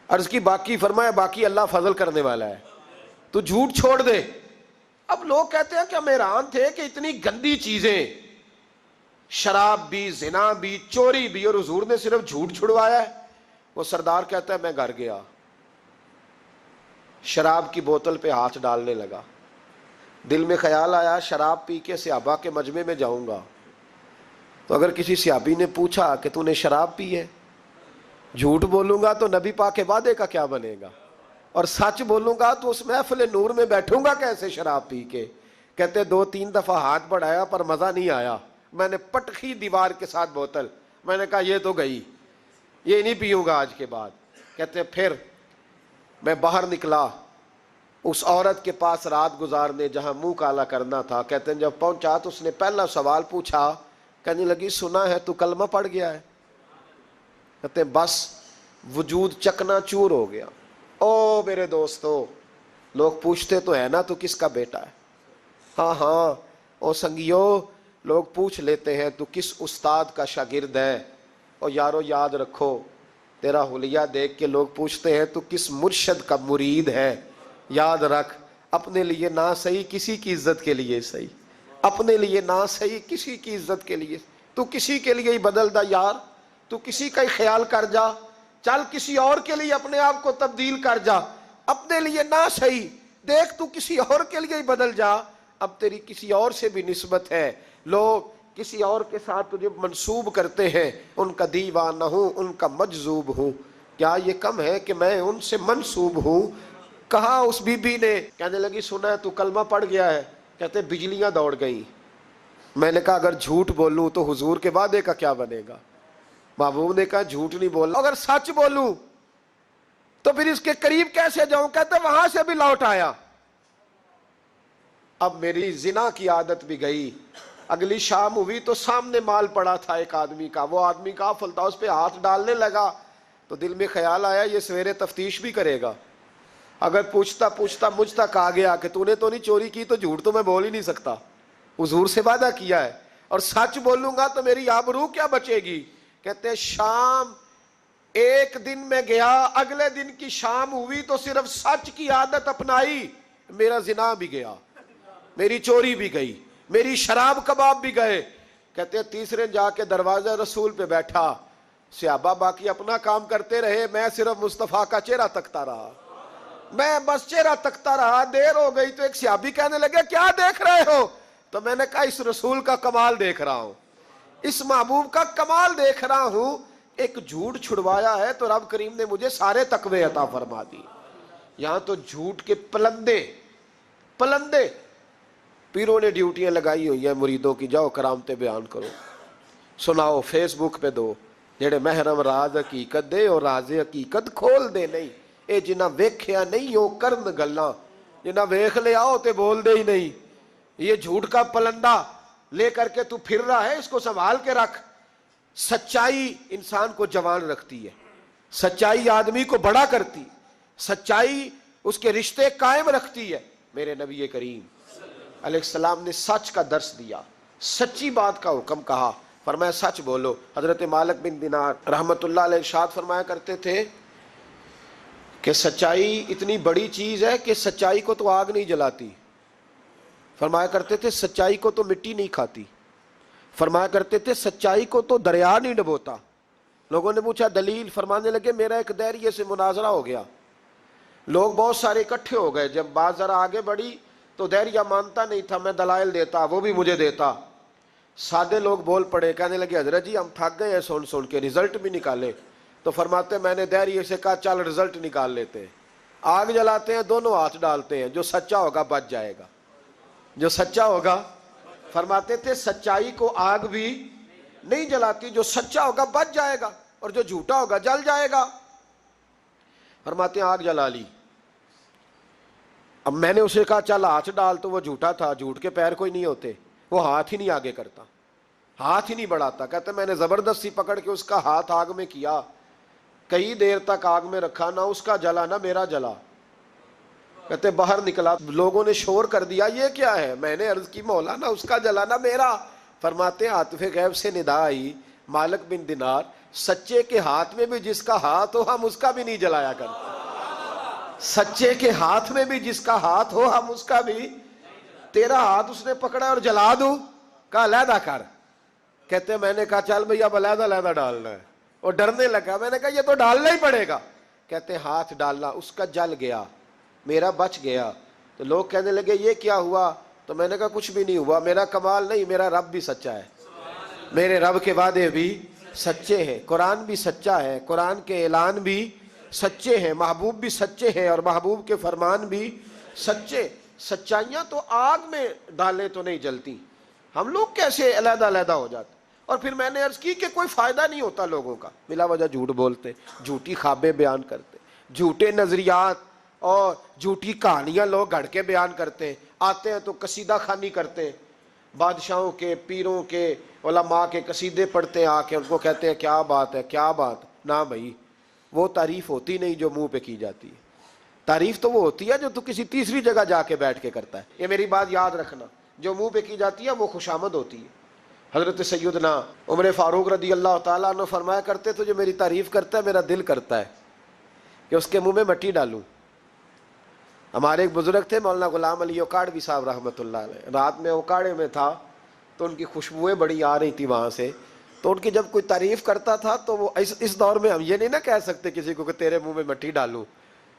عرض کی باقی؟ فرمایا باقی اللہ فضل کرنے والا ہے، تو جھوٹ چھوڑ دے. اب لوگ کہتے ہیں کہ ہم حیران تھے کہ اتنی گندی چیزیں، شراب بھی، زنا بھی، چوری بھی، اور حضور نے صرف جھوٹ چھڑوایا ہے. وہ سردار کہتا ہے میں گھر گیا، شراب کی بوتل پہ ہاتھ ڈالنے لگا. دل میں خیال آیا شراب پی کے صحابہ کے مجمع میں جاؤں گا تو اگر کسی صحابی نے پوچھا کہ تو نے شراب پی ہے، جھوٹ بولوں گا تو نبی پاک کے وعدے کا کیا بنے گا، اور سچ بولوں گا تو اس محفل نور میں بیٹھوں گا کیسے شراب پی کے. کہتے 2-3 دفعہ ہاتھ بڑھایا پر مزہ نہیں آیا. میں نے پٹخی دیوار کے ساتھ بوتل، میں نے کہا یہ تو گئی، یہ نہیں پیوں گا آج کے بعد. کہتے پھر میں باہر نکلا اس عورت کے پاس رات گزارنے جہاں منہ کالا کرنا تھا. کہتے ہیں جب پہنچا تو اس نے پہلا سوال پوچھا، کہنے لگی سنا ہے تو کلمہ پڑھ گیا ہے. کہتے ہیں بس وجود چکنا چور ہو گیا. او میرے دوستو، لوگ پوچھتے تو ہے نا تو کس کا بیٹا ہے؟ ہاں ہاں او سنگیو، لوگ پوچھ لیتے ہیں تو کس استاد کا شاگرد ہے. اور یارو یاد رکھو، تیرا حلیہ دیکھ کے لوگ پوچھتے ہیں تو کس مرشد کا مرید ہے. یاد رکھ، اپنے لیے نہ صحیح کسی کی عزت کے لیے صحیح، اپنے لیے نہ صحیح کسی کی عزت کے لیے. تو کسی کے لیے ہی بدل دا یار، تو کسی کا ہی خیال کر جا، چل کسی اور کے لیے اپنے آپ کو تبدیل کر جا. اپنے لیے نہ صحیح دیکھ، تو کسی اور کے لیے ہی بدل جا. اب تیری کسی اور سے بھی نسبت ہے، لوگ کسی اور کے ساتھ تجھے منسوب کرتے ہیں، ان کا دیوانہ ہوں، ان کا مجذوب ہوں. کیا یہ کم ہے کہ میں ان سے منسوب ہوں؟ کہا اس بی بی نے، کہنے لگی سنا ہے تو کلمہ پڑھ گیا ہے. کہتے بجلیاں دوڑ گئیں. میں نے کہا اگر جھوٹ بولوں تو حضور کے وعدے کا کیا بنے گا؟ محبوب نے کہا جھوٹ نہیں بولنا، اگر سچ بولوں تو پھر اس کے قریب کیسے جاؤں؟ کہتے وہاں سے بھی لوٹ آیا. اب میری زنا کی عادت بھی گئی. اگلی شام ہوئی تو سامنے مال پڑا تھا ایک آدمی کا، وہ آدمی کا فلتا اس پہ ہاتھ ڈالنے لگا تو دل میں خیال آیا یہ سویرے تفتیش بھی کرے گا. اگر پوچھتا مجھ تک آ گیا کہ تو نے تو نہیں چوری کی تو جھوٹ تو میں بول ہی نہیں سکتا، حضور سے وعدہ کیا ہے، اور سچ بولوں گا تو میری آبرو کیا بچے گی. کہتے شام ایک دن میں گیا، اگلے دن کی شام ہوئی تو صرف سچ کی عادت اپنائی، میرا زنا بھی گیا، میری چوری بھی گئی، میری شراب کباب بھی گئے. کہتے ہیں تیسرے جا کے دروازہ رسول پہ بیٹھا. صحابہ باقی اپنا کام کرتے رہے، میں صرف مصطفیٰ کا چہرہ تکتا رہا، میں بس چہرہ تکتا رہا. دیر ہو گئی تو ایک صحابی کہنے لگے کیا دیکھ رہے ہو؟ تو میں نے کہا اس رسول کا کمال دیکھ رہا ہوں، اس محبوب کا کمال دیکھ رہا ہوں. ایک جھوٹ چھڑوایا ہے تو رب کریم نے مجھے سارے تقوی عطا فرما دی. یہاں تو جھوٹ کے پلندے پیروں نے ڈیوٹیاں لگائی ہوئی ہیں مریدوں کی، جاؤ کرامتیں بیان کرو، سناؤ، فیس بک پہ دو. جڑے محرم راز حقیقت دے اور راز حقیقت کھول دے نہیں. اے جنہ ویکھیا نہیں او کرن گلاں، جنہ ویکھ لیا ہو تے بول دے ہی نہیں. یہ جھوٹ کا پلندہ لے کر کے تو پھر رہا ہے، اس کو سنبھال کے رکھ. سچائی انسان کو جوان رکھتی ہے، سچائی آدمی کو بڑا کرتی، سچائی اس کے رشتے قائم رکھتی ہے. میرے نبی کریم علیہ السلام نے سچ کا درس دیا، سچی بات کا حکم کہا، فرمایا سچ بولو. حضرت مالک بن دینار رحمت اللہ علیہ ارشاد فرمایا کرتے تھے کہ سچائی اتنی بڑی چیز ہے کہ سچائی کو تو آگ نہیں جلاتی. فرمایا کرتے تھے سچائی کو تو مٹی نہیں کھاتی. فرمایا کرتے تھے سچائی کو تو دریا نہیں ڈبوتا. لوگوں نے پوچھا دلیل؟ فرمانے لگے میرا ایک دہریے سے مناظرہ ہو گیا، لوگ بہت سارے اکٹھے ہو گئے. جب بات ذرا آگے بڑھی تو دہریہ مانتا نہیں تھا، میں دلائل دیتا، وہ بھی مجھے دیتا. سادے لوگ بول پڑے، کہنے لگے حضرت جی ہم تھک گئے ہیں سن کے، رزلٹ بھی نکالے. تو فرماتے میں نے دہریے سے کہا چل رزلٹ نکال لیتے ہیں. آگ جلاتے ہیں، دونوں ہاتھ ڈالتے ہیں، جو سچا ہوگا بچ جائے گا، جو سچا ہوگا. فرماتے تھے سچائی کو آگ بھی نہیں جلاتی، جو سچا ہوگا بچ جائے گا، اور جو جھوٹا ہوگا جل جائے گا. فرماتے ہیں آگ جلا لی۔ اب میں نے اسے کہا چل ہاتھ ڈال، تو وہ جھوٹا تھا، جھوٹ کے پیر کوئی نہیں ہوتے، وہ ہاتھ ہی نہیں آگے کرتا، ہاتھ ہی نہیں بڑھاتا۔ کہتے میں نے زبردستی پکڑ کے اس کا ہاتھ آگ میں کیا، کئی دیر تک آگ میں رکھا، نہ اس کا جلا نہ میرا جلا۔ کہتے باہر نکلا، لوگوں نے شور کر دیا یہ کیا ہے؟ میں نے عرض کی مولا نہ اس کا جلا نہ میرا۔ فرماتے ہیں عاطف غیب سے ندا آئی، مالک بن دینار، سچے کے ہاتھ میں بھی جس کا ہاتھ ہو ہم اس کا بھی نہیں جلایا کرتے، سچے کے ہاتھ میں بھی جس کا ہاتھ ہو ہم اس کا بھی۔ تیرا ہاتھ اس نے پکڑا اور جلا دوں، کہا علیحدہ کر۔ کہتے میں نے کہا چل بھئی اب علیحدہ علیحدہ ڈالنا ہے، اور ڈرنے لگا۔ میں نے کہا یہ تو ڈالنا ہی پڑے گا۔ کہتے ہاتھ ڈالنا، اس کا جل گیا، میرا بچ گیا۔ تو لوگ کہنے لگے یہ کیا ہوا؟ تو میں نے کہا کچھ بھی نہیں ہوا، میرا کمال نہیں، میرا رب بھی سچا ہے، میرے رب کے وعدے بھی سچے ہیں، قرآن بھی سچا ہے، قرآن کے اعلان بھی سچے ہیں، محبوب بھی سچے ہیں، اور محبوب کے فرمان بھی سچے۔ سچائیاں تو آگ میں ڈالیں تو نہیں جلتی، ہم لوگ کیسے علیحدہ علیحدہ ہو جاتے۔ اور پھر میں نے عرض کی کہ کوئی فائدہ نہیں ہوتا لوگوں کا، بلا وجہ جھوٹ بولتے، جھوٹی خوابیں بیان کرتے، جھوٹے نظریات اور جھوٹی کہانیاں لوگ گھڑ کے بیان کرتے ہیں، آتے ہیں تو قصیدہ خوانی کرتے ہیں، بادشاہوں کے، پیروں کے، علماء کے قصیدے پڑھتے ہیں، آ کے ان کو کہتے ہیں کیا بات ہے کیا بات۔ نہ بھائی وہ تعریف ہوتی نہیں جو منہ پہ کی جاتی ہے، تعریف تو وہ ہوتی ہے جو تو کسی تیسری جگہ جا کے بیٹھ کے کرتا ہے۔ یہ میری بات یاد رکھنا، جو منہ پہ کی جاتی ہے وہ خوشامد ہوتی ہے۔ حضرت سیدنا عمر فاروق رضی اللہ تعالیٰ عنہ فرمایا کرتے تو جو میری تعریف کرتا ہے میرا دل کرتا ہے کہ اس کے منہ میں مٹی ڈالوں۔ ہمارے ایک بزرگ تھے مولانا غلام علی اوکاڑوی صاحب رحمۃ اللہ علیہ، رات میں اوکاڑے میں تھا تو ان کی خوشبوئیں بڑی آ رہی تھی وہاں سے، تو ان کی جب کوئی تعریف کرتا تھا تو وہ اس دور میں ہم یہ نہیں نہ کہہ سکتے کسی کو کہ تیرے منہ میں مٹی ڈالوں،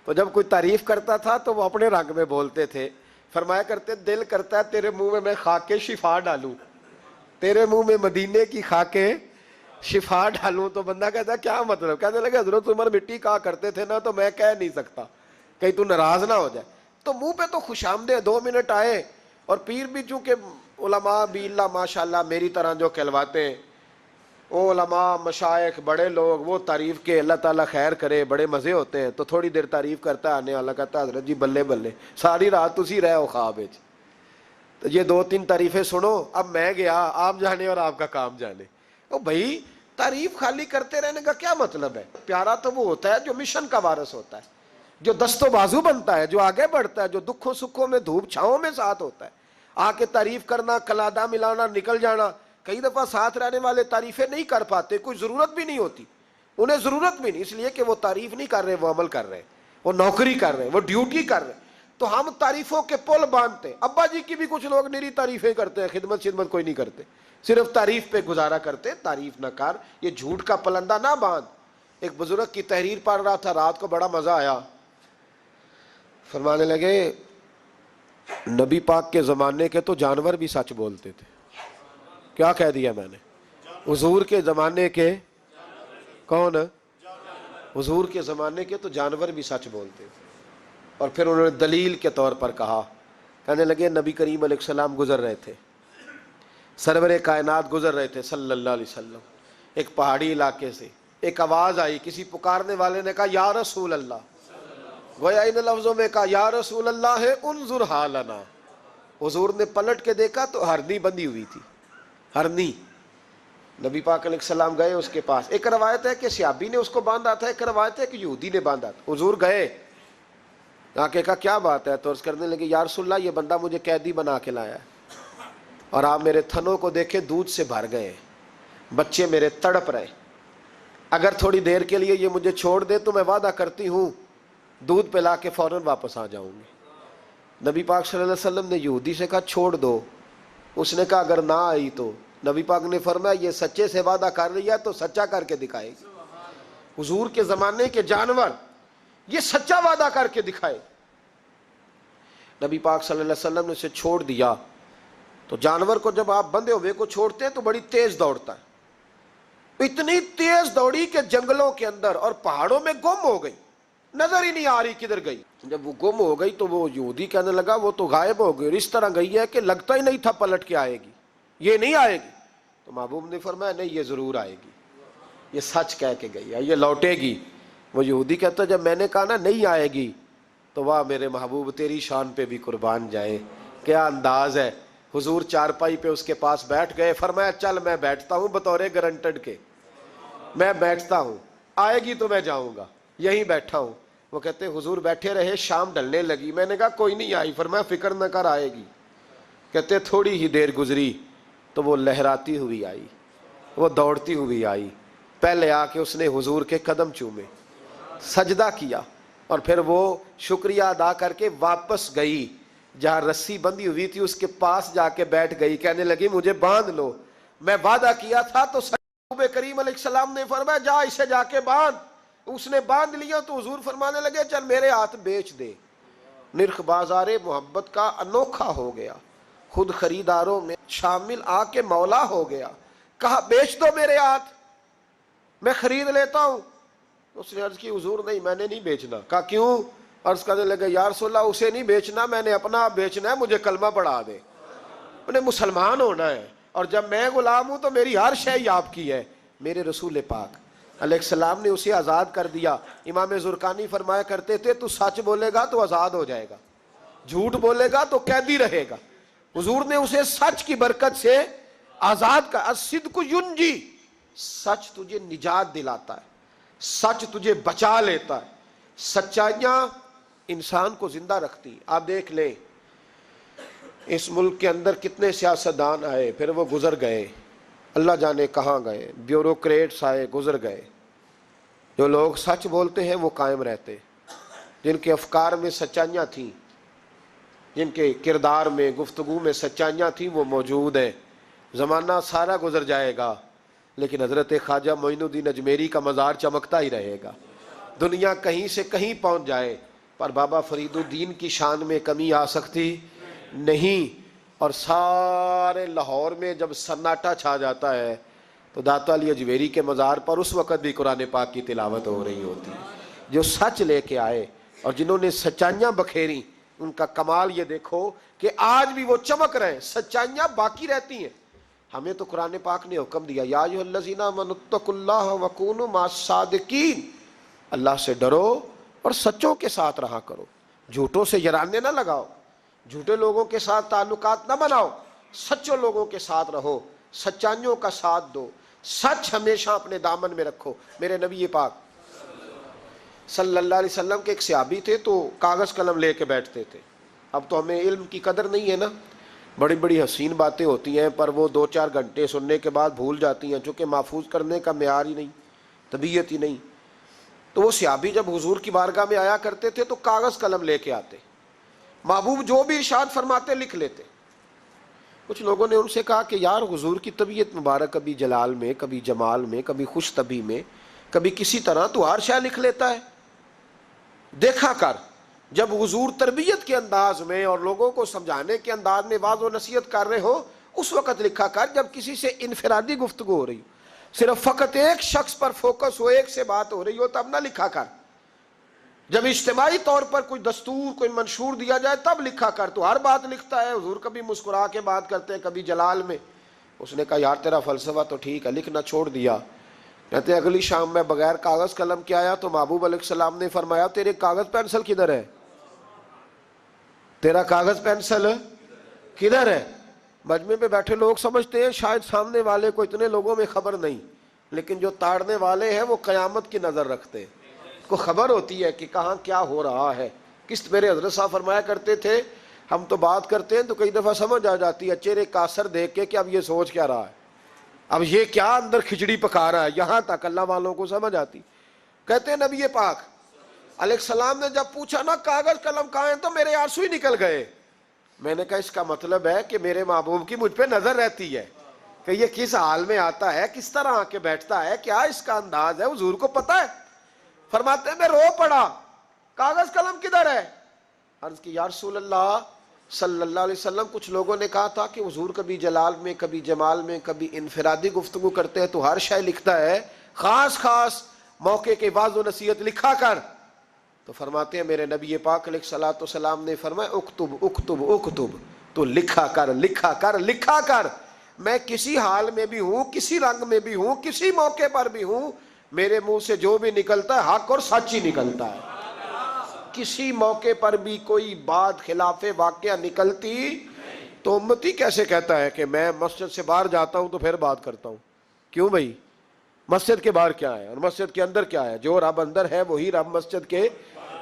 تو جب کوئی تعریف کرتا تھا تو وہ اپنے رنگ میں بولتے تھے، فرمایا کرتے دل کرتا ہے تیرے منہ میں خاک شفا ڈالوں، تیرے منہ میں مدینے کی خاک شفا ڈالوں۔ تو بندہ کہتا کیا مطلب؟ کہنے لگے حضرت عمر مٹی کہا کرتے تھے نا، تو میں کہہ نہیں سکتا کہیں تو ناراض نہ ہو جائے۔ تو منہ پہ تو خوش آمدید 2 منٹ آئے، اور پیر بھی چونکہ علماء بھی اللہ ماشاءاللہ میری طرح جو کہلواتے ہیں، وہ علماء مشائخ بڑے لوگ، وہ تعریف کے اللہ تعالیٰ خیر کرے، بڑے مزے ہوتے ہیں، تو تھوڑی دیر تعریف کرتا ہے، آنے والا کہتا ہے حضرت جی بلے بلے ساری رات تسی رہے ہو خواب وچ۔ تو یہ 2-3 تعریفیں سنو، اب میں گیا، آپ جانے اور آپ کا کام جانے۔ او بھائی تعریف خالی کرتے رہنے کا کیا مطلب ہے؟ پیارا تو وہ ہوتا ہے جو مشن کا وارث ہوتا ہے، جو دست و بازو بنتا ہے، جو آگے بڑھتا ہے، جو دکھوں سکھوں میں دھوپ چھاؤں میں ساتھ ہوتا ہے۔ آ کے تعریف کرنا، کلادہ ملانا، نکل جانا۔ کئی دفعہ ساتھ رہنے والے تعریفیں نہیں کر پاتے، کوئی ضرورت بھی نہیں ہوتی، انہیں ضرورت بھی نہیں، اس لیے کہ وہ تعریف نہیں کر رہے، وہ عمل کر رہے، وہ نوکری کر رہے، وہ ڈیوٹی کر رہے۔ تو ہم تعریفوں کے پل باندھتے ہیں۔ ابا جی کی بھی کچھ لوگ نری تعریفیں کرتے ہیں، خدمت کوئی نہیں کرتے، صرف تعریف پہ گزارا کرتے۔ تعریف نہ کر، یہ جھوٹ کا پلندہ نہ باندھ۔ ایک بزرگ کی تحریر پڑھ رہا تھا، رات کو بڑا مزہ آیا، فرمانے لگے نبی پاک کے زمانے کے تو جانور بھی سچ بولتے تھے۔ کیا کہہ دیا میں نے؟ حضور کے زمانے کے کون؟ حضور کے زمانے کے تو جانور بھی سچ بولتے تھے۔ اور پھر انہوں نے دلیل کے طور پر کہا، کہنے لگے نبی کریم علیہ السلام گزر رہے تھے، سرور کائنات گزر رہے تھے صلی اللہ علیہ وسلم، ایک پہاڑی علاقے سے ایک آواز آئی، کسی پکارنے والے نے کہا یا رسول اللہ، گویا ان لفظوں میں کہا یا رسول اللہ ہے انظر حالنا۔ حضور نے پلٹ کے دیکھا تو ہرنی بندھی ہوئی تھی، ہرنی۔ نبی پاک علیہ السلام گئے اس کے پاس، ایک روایت ہے کہ صحابی نے اس کو باندھا تھا، ایک روایت ہے کہ یہودی نے باندھا تھا۔ حضور گئے، آ کے کہا کیا بات ہے؟ تو عرض کرنے لگے یا رسول اللہ یہ بندہ مجھے قیدی بنا کے لایا ہے، اور آپ میرے تھنوں کو دیکھے دودھ سے بھر گئے، بچے میرے تڑپ رہے، اگر تھوڑی دیر کے لیے یہ مجھے چھوڑ دے تو میں وعدہ کرتی ہوں دودھ پلا کے فوراً واپس آ جاؤں گی۔ نبی پاک صلی اللہ علیہ وسلم نے یہودی سے کہا چھوڑ دو، اس نے کہا اگر نہ آئی تو؟ نبی پاک نے فرمایا یہ سچے سے وعدہ کر رہی ہے تو سچا کر کے دکھائے گی۔ حضور کے زمانے کے جانور یہ سچا وعدہ کر کے دکھائے۔ نبی پاک صلی اللہ علیہ وسلم نے اسے چھوڑ دیا، تو جانور کو جب آپ بندھے ہوئے کو چھوڑتے ہیں تو بڑی تیز دوڑتا ہے، اتنی تیز دوڑی کہ جنگلوں کے اندر اور پہاڑوں میں گم ہو گئی، نظر ہی نہیں آ رہی کدھر گئی۔ جب وہ گم ہو گئی تو وہ یہودی کہنے لگا وہ تو غائب ہو گئی، اور اس طرح گئی ہے کہ لگتا ہی نہیں تھا پلٹ کے آئے گی، یہ نہیں آئے گی۔ تو محبوب نے فرمایا نہیں یہ ضرور آئے گی، یہ سچ کہہ کے گئی ہے، یہ لوٹے گی، وہ یہودی کہتا ہے جب میں نے کہا نا نہیں آئے گی تو واہ میرے محبوب تیری شان پہ بھی قربان جائے، کیا انداز ہے۔ حضور چارپائی پہ اس کے پاس بیٹھ گئے، فرمایا چل میں بیٹھتا ہوں بطور گارنٹڈ کے، میں بیٹھتا ہوں، آئے گی تو میں جاؤں گا، یہیں بیٹھا ہوں۔ وہ کہتے حضور بیٹھے رہے، شام ڈلنے لگی، میں نے کہا کوئی نہیں آئی، فرمایا فکر نہ کر آئے گی۔ کہتے تھوڑی ہی دیر گزری تو وہ لہراتی ہوئی آئی، وہ دوڑتی ہوئی آئی، پہلے آ کے اس نے حضور کے قدم چومے، سجدہ کیا، اور پھر وہ شکریہ ادا کر کے واپس گئی، جہاں رسی بندھی ہوئی تھی اس کے پاس جا کے بیٹھ گئی، کہنے لگی مجھے باندھ لو، میں وعدہ کیا تھا تو نبی کریم علیہ السلام نے فرمایا جا اسے جا کے باندھ۔ اس نے باندھ لیا تو حضور فرمانے لگے چل میرے ہاتھ بیچ دے۔ نرخ بازار محبت کا انوکھا ہو گیا، خود خریداروں میں شامل آ کے مولا ہو گیا، کہا بیچ دو میرے ہاتھ، میں خرید لیتا ہوں۔ اس نے عرض کی حضور نہیں میں نے نہیں بیچنا۔ کہا کیوں؟ عرض کرنے لگے یا رسول اللہ اسے نہیں بیچنا، میں نے اپنا بیچنا ہے، مجھے کلمہ پڑھا دے، انہیں مسلمان ہونا ہے، اور جب میں غلام ہوں تو میری ہر شے ہی آپ کی ہے۔ میرے رسول پاک علیہ السلام نے اسے آزاد کر دیا۔ امام زرقانی فرمایا کرتے تھے تو سچ بولے گا تو آزاد ہو جائے گا، جھوٹ بولے گا تو قیدی رہے گا۔ حضور نے اسے سچ کی برکت سے آزاد کر، الصدق ینجی، سچ تجھے نجات دلاتا ہے، سچ تجھے بچا لیتا ہے، سچائیاں انسان کو زندہ رکھتی ہیں۔ آپ دیکھ لیں اس ملک کے اندر کتنے سیاستدان آئے، پھر وہ گزر گئے، اللہ جانے کہاں گئے، بیوروکریٹس آئے گزر گئے، جو لوگ سچ بولتے ہیں وہ قائم رہتے، جن کے افکار میں سچائیاں تھیں، جن کے کردار میں گفتگو میں سچائیاں تھیں وہ موجود ہیں۔ زمانہ سارا گزر جائے گا لیکن حضرت خواجہ معین الدین اجمیری کا مزار چمکتا ہی رہے گا۔ دنیا کہیں سے کہیں پہنچ جائے پر بابا فرید الدین کی شان میں کمی آ سکتی نہیں۔ اور سارے لاہور میں جب سناٹا چھا جاتا ہے تو داتا علی اجمیری کے مزار پر اس وقت بھی قرآن پاک کی تلاوت ہو رہی ہوتی ہے۔ جو سچ لے کے آئے اور جنہوں نے سچائیاں بکھیری، ان کا کمال یہ دیکھو کہ آج بھی وہ چمک رہے ہیں، سچائیاں باقی رہتی ہیں۔ ہمیں تو قرآن پاک نے حکم دیا یا ایھا الذین آمنوا اتقوا اللہ وکونوا مع الصادقین، اللہ سے ڈرو اور سچوں کے ساتھ رہا کرو، جھوٹوں سے یرانے نہ لگاؤ، جھوٹے لوگوں کے ساتھ تعلقات نہ بناؤ، سچوں لوگوں کے ساتھ رہو، سچائیوں کا ساتھ دو، سچ ہمیشہ اپنے دامن میں رکھو۔ میرے نبی پاک صلی اللہ علیہ وسلم کے ایک صحابی تھے تو کاغذ قلم لے کے بیٹھتے تھے۔ اب تو ہمیں علم کی قدر نہیں ہے نا، بڑی بڑی حسین باتیں ہوتی ہیں پر وہ 2-4 گھنٹے سننے کے بعد بھول جاتی ہیں، چونکہ محفوظ کرنے کا معیار ہی نہیں، طبیعت ہی نہیں۔ تو وہ صحابی جب حضور کی بارگاہ میں آیا کرتے تھے تو کاغذ قلم لے کے آتے، محبوب جو بھی ارشاد فرماتے لکھ لیتے۔ کچھ لوگوں نے ان سے کہا کہ یار حضور کی طبیعت مبارک کبھی جلال میں، کبھی جمال میں، کبھی خوش طبی میں، کبھی کسی طرح تو ہر شے لکھ لیتا ہے، دیکھا کر جب حضور تربیت کے انداز میں اور لوگوں کو سمجھانے کے انداز میں واعظ و نصیحت کر رہے ہو اس وقت لکھا کر، جب کسی سے انفرادی گفتگو ہو رہی ہو، صرف فقط ایک شخص پر فوکس ہو، ایک سے بات ہو رہی ہو تب نہ لکھا کر، جب اجتماعی طور پر کوئی دستور کوئی منشور دیا جائے تب لکھا کر۔ تو ہر بات لکھتا ہے، حضور کبھی مسکرا کے بات کرتے ہیں، کبھی جلال میں۔ اس نے کہا یار تیرا فلسفہ تو ٹھیک ہے، لکھنا چھوڑ دیا۔ کہتے ہیں اگلی شام میں بغیر کاغذ قلم کے آیا تو محبوب علیہ السلام نے فرمایا تیرے کاغذ پینسل کدھر ہے؟ تیرا کاغذ پینسل کدھر ہے؟ مجمع پہ بیٹھے لوگ سمجھتے ہیں شاید سامنے والے کو اتنے لوگوں میں خبر نہیں، لیکن جو تاڑنے والے ہیں وہ قیامت کی نظر رکھتے ہیں، کو خبر ہوتی ہے کہ کہاں کیا ہو رہا ہے۔ میرے حضرت صاحب فرمایا کرتے تھے ہم تو بات کرتے ہیں تو کئی دفعہ سمجھ آ جاتی ہے چہرے کا اثر دیکھ کے کہ اب یہ سوچ کیا رہا ہے، اب یہ کیا اندر کھچڑی پکا رہا ہے، یہاں تک اللہ والوں کو سمجھ آتی۔ کہتے ہیں نبی پاک علیہ السلام نے جب پوچھا نا کاغذ قلم کہاں ہیں تو میرے آنسو ہی نکل گئے۔ میں نے کہا اس کا مطلب ہے کہ میرے محبوب کی مجھ پہ نظر رہتی ہے کہ یہ کس حال میں آتا ہے، کس طرح آ کے بیٹھتا ہے، کیا اس کا انداز ہے، حضور کو پتہ ہے۔ فرماتے ہیں میں رو پڑا، کاغذ قلم کدھر ہے؟ عرض کی یا رسول اللہ صلی اللہ علیہ وسلم کچھ لوگوں نے کہا تھا کہ حضور کبھی جلال میں، کبھی جمال میں، کبھی انفرادی گفتگو کرتے ہیں تو ہر شے لکھتا ہے، خاص خاص موقع کے واعظ و نصیحت لکھا کر۔ تو فرماتے ہیں میرے نبی پاک علیہ الصلوۃ والسلام نے فرمایا اکتب اکتب اکتب، تو لکھا کر لکھا کر لکھا کر، میں کسی حال میں بھی ہوں، کسی رنگ میں بھی ہوں، کسی موقع پر بھی ہوں، میرے منہ سے جو بھی نکلتا ہے حق اور سچ ہی نکلتا ہے. کسی موقع پر بھی کوئی بات خلاف واقعہ نکلتی تو امتی کیسے کہتا ہے کہ میں مسجد سے باہر جاتا ہوں تو پھر بات کرتا ہوں. کیوں بھائی؟ مسجد کے باہر کیا ہے اور مسجد کے اندر کیا ہے؟ جو رب اندر ہے وہی رب مسجد کے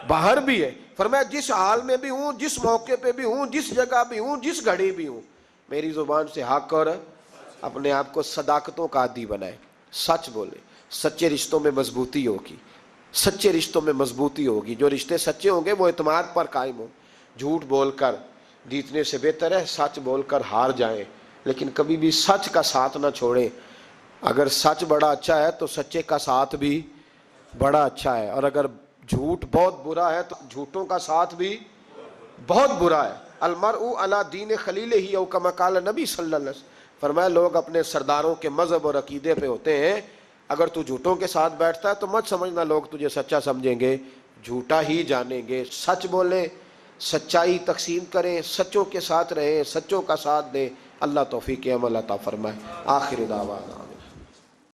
باہر بھی ہے. فرمایا جس حال میں بھی ہوں، جس موقع پہ بھی ہوں، جس جگہ بھی ہوں، جس گھڑی بھی ہوں، میری زبان سے حق اور اپنے آپ کو صداقتوں کا عادی بنائے، سچ بولے. سچے رشتوں میں مضبوطی ہوگی، سچے رشتوں میں مضبوطی ہوگی. جو رشتے سچے ہوں گے وہ اعتماد پر قائم ہوں. جھوٹ بول کر جیتنے سے بہتر ہے سچ بول کر ہار جائیں، لیکن کبھی بھی سچ کا ساتھ نہ چھوڑیں. اگر سچ بڑا اچھا ہے تو سچے کا ساتھ بھی بڑا اچھا ہے، اور اگر جھوٹ بہت برا ہے تو جھوٹوں کا ساتھ بھی بہت برا ہے. المرء علی دین خلیلہ او کما قال نبی صلی اللہ علیہ وسلم. فرمایا لوگ اپنے سرداروں کے مذہب اور عقیدے پہ ہوتے ہیں. اگر تو جھوٹوں کے ساتھ بیٹھتا ہے تو مت سمجھنا لوگ تجھے سچا سمجھیں گے، جھوٹا ہی جانیں گے. سچ بولیں، سچائی تقسیم کریں، سچوں کے ساتھ رہیں، سچوں کا ساتھ دیں. اللہ توفیق عمل عطا فرمائے. آخر دعوانا